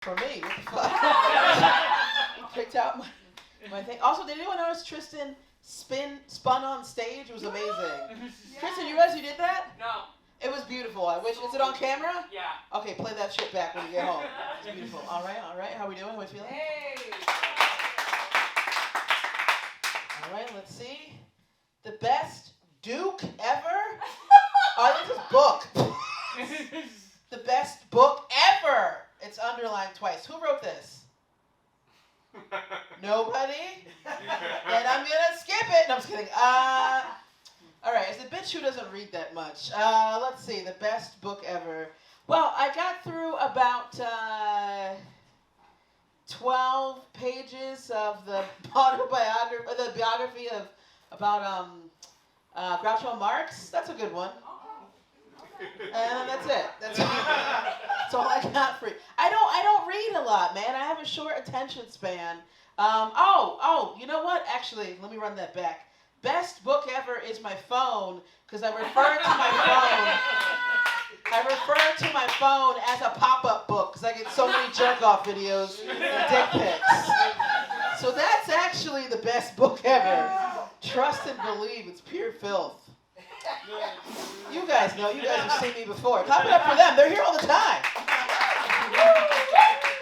for me. What the fuck? Picked out my thing. Also, did anyone notice Tristan spun on stage? It was amazing. Yeah. Tristan, you realize you did that? No. It was beautiful. I wish. Is it on camera? Yeah. Okay, play that shit back when you get home. It's beautiful. All right. How we doing? How we feeling? Hey. All right, let's see. The best Duke ever? Oh, this is book. The best book ever. It's underlined twice. Who wrote this? Nobody? Then I'm gonna skip it. No, I'm just kidding. All right, as a bitch who doesn't read that much, let's see, the best book ever. Well, I got through about 12 pages of the biography about Groucho Marx. That's a good one. And that's it. That's all I got for you. I don't read a lot, man. I have a short attention span. You know what? Actually, let me run that back. Best book ever is my phone, because I refer to my phone. I refer to my phone as a pop-up book, because I get so many jerk-off videos and dick pics. So that's actually the best book ever. Trust and believe. It's pure filth. You guys know. You guys have seen me before. Clap it up for them. They're here all the time.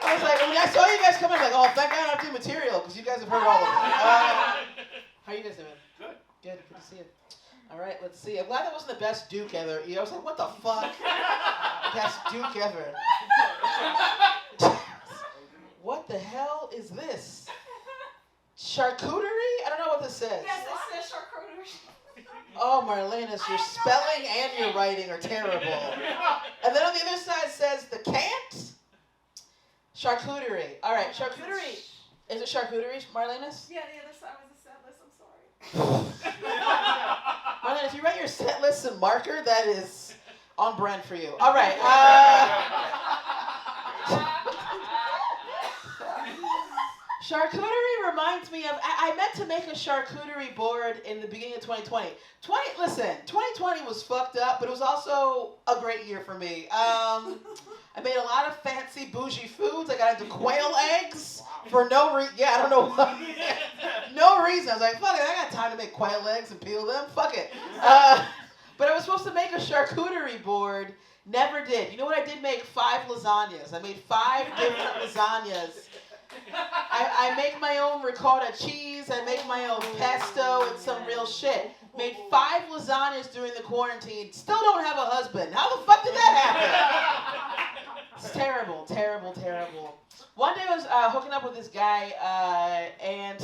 I was like, when I saw you guys come in, I'm like, oh, thank God I don't do material, because you guys have heard all of it. How you guys doing? Good to see you. All right, let's see. I'm glad that wasn't the best Duke ever. I was like, what the fuck? Best Duke ever. What the hell is this? Charcuterie? I don't know what this says. Yes, it says charcuterie. Oh, Marlenas, your spelling and your writing are terrible. And then on the other side says the can't? Charcuterie. All right, charcuterie. Is it charcuterie, Marlenas? Yeah, the other side was a set list. I'm sorry. Marlena, if you write your set list in marker, that is on brand for you. All right. Charcuterie reminds me of, I meant to make a charcuterie board in the beginning of 2020. 2020 was fucked up, but it was also a great year for me. I made a lot of fancy bougie foods. I got into quail eggs for no reason. Yeah, I don't know why. No reason. I was like, fuck it, I got time to make quail eggs and peel them. Fuck it. But I was supposed to make a charcuterie board. Never did. You know what I did make? 5 lasagnas. I made 5 different lasagnas. I make my own ricotta cheese. I make my own pesto and some real shit. Made 5 lasagnas during the quarantine. Still don't have a husband. How the fuck did that happen? It's terrible, terrible, terrible. One day I was hooking up with this guy, and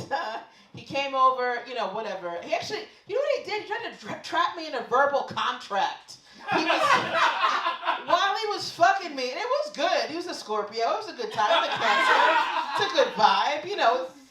he came over, whatever. He actually, you know what he did? He tried to trap me in a verbal contract. While he was fucking me, and it was good. He was a Scorpio. It was a good time. I'm a Cancer. It's a good vibe,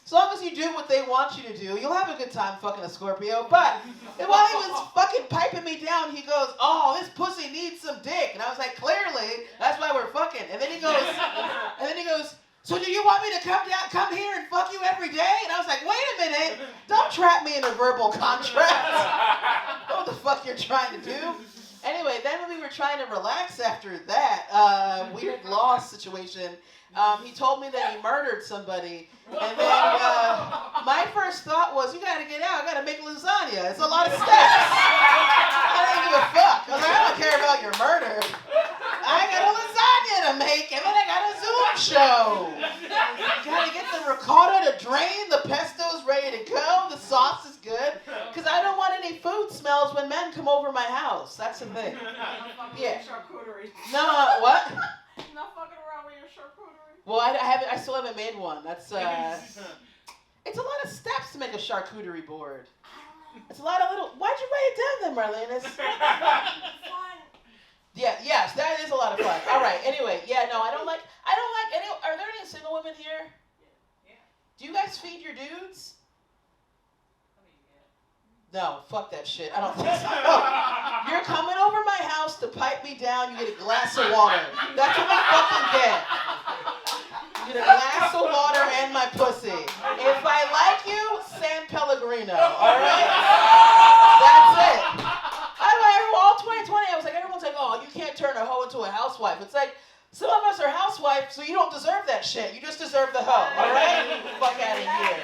As long as you do what they want you to do, you'll have a good time fucking a Scorpio. But while he was fucking piping me down, he goes, "Oh, this pussy needs some dick." And I was like, "Clearly, that's why we're fucking." And then he goes, "So do you want me to come here and fuck you every day?" And I was like, "Wait a minute, don't trap me in a verbal contract. I don't know what the fuck you're trying to do." Anyway, then when we were trying to relax after that weird loss situation, he told me that he murdered somebody. And then my first thought was, you gotta get out, I gotta make lasagna. It's a lot of steps. I didn't give a fuck. I was like, I don't care about your murder. I got a lasagna to make, and then I got a Zoom show. Gotta get the ricotta to drain, the pesto's ready to go, the sauce is good. Because I don't want any food smells when men come over my house. That's the thing. Yeah. Charcuterie. No, what? Not fucking around with your charcuterie. Well, I still haven't made one. That's it's a lot of steps to make a charcuterie board. It's a lot of little. Why'd you write it down then, Marlenas? Fun. Yeah, yes, that is a lot of fun. All right. Anyway, yeah, no, I don't like any. Are there any single women here? Yeah. Do you guys feed your dudes? No, fuck that shit. I don't think so. Oh, you're coming over my house to pipe me down. You get a glass of water. That's what I fucking get. You get a glass of water and my pussy. If I like you, San Pellegrino. All right? That's it. All 2020, I was like, everyone's like, oh, you can't turn a hoe into a housewife. It's like, Some of us are housewives, so you don't deserve that shit. You just deserve the hoe, all right? Fuck out of here.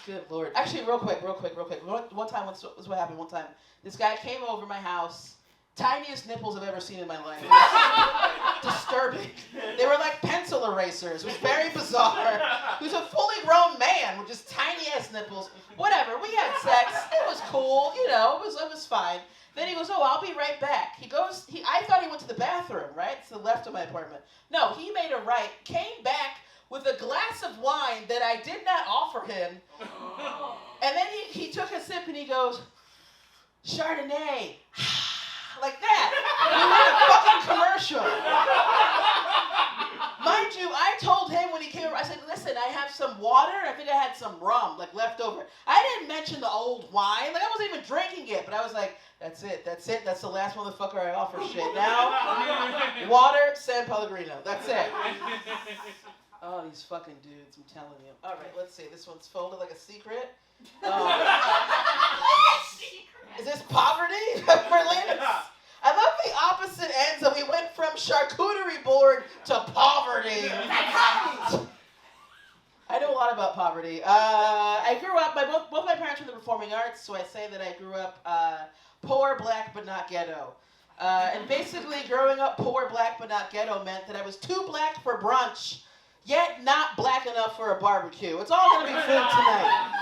Good Lord. Actually, real quick. One time, this is what happened one time. This guy came over my house. Tiniest nipples I've ever seen in my life. It was disturbing. They were like pencil erasers. It was very bizarre. He was a fully grown man with just tiny ass nipples. Whatever. We had sex. It was cool. You know, it was fine. Then he goes, oh, I'll be right back. I thought he went to the bathroom, right? It's the left of my apartment. No, he made a right, came back with a glass of wine that I did not offer him. And then he took a sip and he goes, Chardonnay. Like that. We made a fucking commercial. Mind you, I told him when he came over, I said, listen, I have some water. I think I had some rum, like left over. I didn't mention the old wine. Like I wasn't even drinking it, but I was like, that's it. That's the last motherfucker I offer shit. Now, water, San Pellegrino. That's it. Oh, these fucking dudes, I'm telling you. All right, let's see. This one's folded like a secret. Is this poverty? Berlin? I love the opposite ends that we went from charcuterie board to poverty. I know a lot about poverty. I grew up, both my parents were in the performing arts, so I say that I grew up poor, black, but not ghetto. And basically growing up poor, black, but not ghetto meant that I was too black for brunch, yet not black enough for a barbecue. It's all going to be food tonight.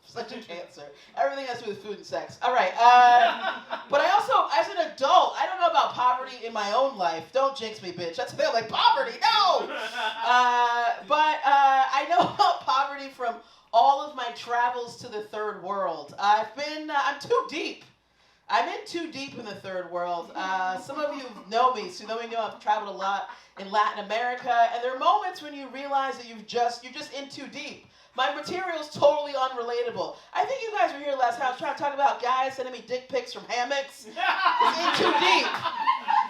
Such a cancer. Everything has to do with food and sex. All right. But I also, as an adult, I don't know about poverty in my own life. Don't jinx me, bitch. That's the thing. I'm like, poverty, no! But I know about poverty from all of my travels to the third world. I'm too deep. I'm in too deep in the third world. Some of you know me, so you know I've traveled a lot in Latin America, and there are moments when you realize that you're just in too deep. My material's totally unrelatable. I think you guys were here last time. I was trying to talk about guys sending me dick pics from hammocks. It's in too deep.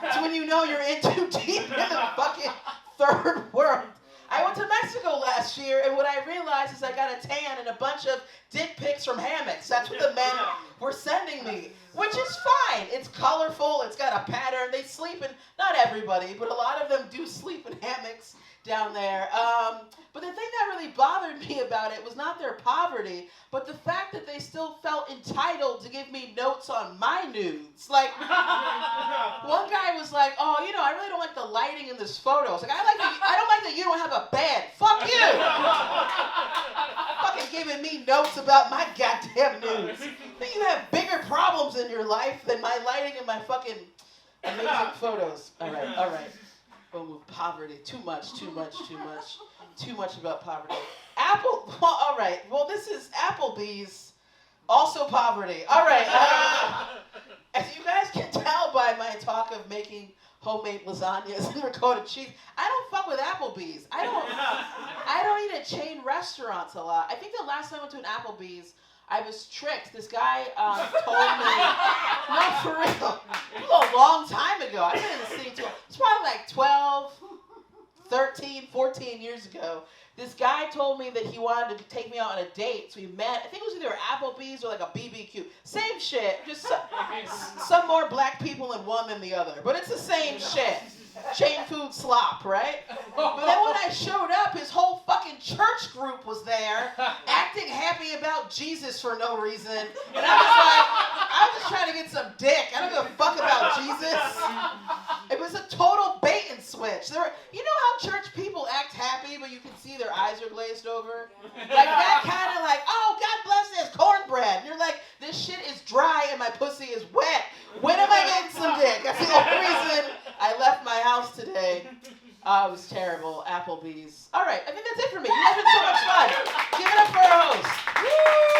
It's when you know you're in too deep in the fucking third world. I went to Mexico last year, and what I realized is I got a tan and a bunch of dick pics from hammocks. That's what the men were sending me, which is fine. It's colorful. It's got a pattern. They sleep in, not everybody, but a lot of them do sleep in hammocks down there. But the thing that really bothered me about it was not their poverty, but the fact that they still felt entitled to give me notes on my nudes. Like, one guy was like, oh, I really don't like the lighting in this photo. I was like, I don't like that you don't have a bed. Fuck you! Fucking giving me notes about my goddamn nudes. Think you have bigger problems in your life than my lighting and my fucking amazing photos. All right. Oh, poverty. Too much about poverty. All right. Well, this is Applebee's. Also poverty. All right. As you guys can tell by my talk of making homemade lasagnas and ricotta cheese, I don't fuck with Applebee's. I don't eat at chain restaurants a lot. I think the last time I went to an Applebee's, I was tricked. This guy told me, not for real, it was a long time ago. I've been in the city too long. It's probably like 12, 13, 14 years ago. This guy told me that he wanted to take me out on a date, so we met. I think it was either Applebee's or like a BBQ. Same shit, just some more black people in one than the other. But it's the same shit. Chain food slop, right? But then when I showed up, his whole fucking church group was there, acting happy about Jesus for no reason. And I was like, I was just trying to get some dick. I don't give a fuck about Jesus. It was a total bait and switch. You know how church people act happy, but you can see their eyes are glazed over? Like that kind of like, oh, God bless this cornbread. And you're like, this shit is dry and my pussy is wet. When am I getting some dick? That's the only reason I left my house today. It was terrible. Applebee's. All right, I think that's it for me. You guys have been so much fun. Give it up for our host. Woo!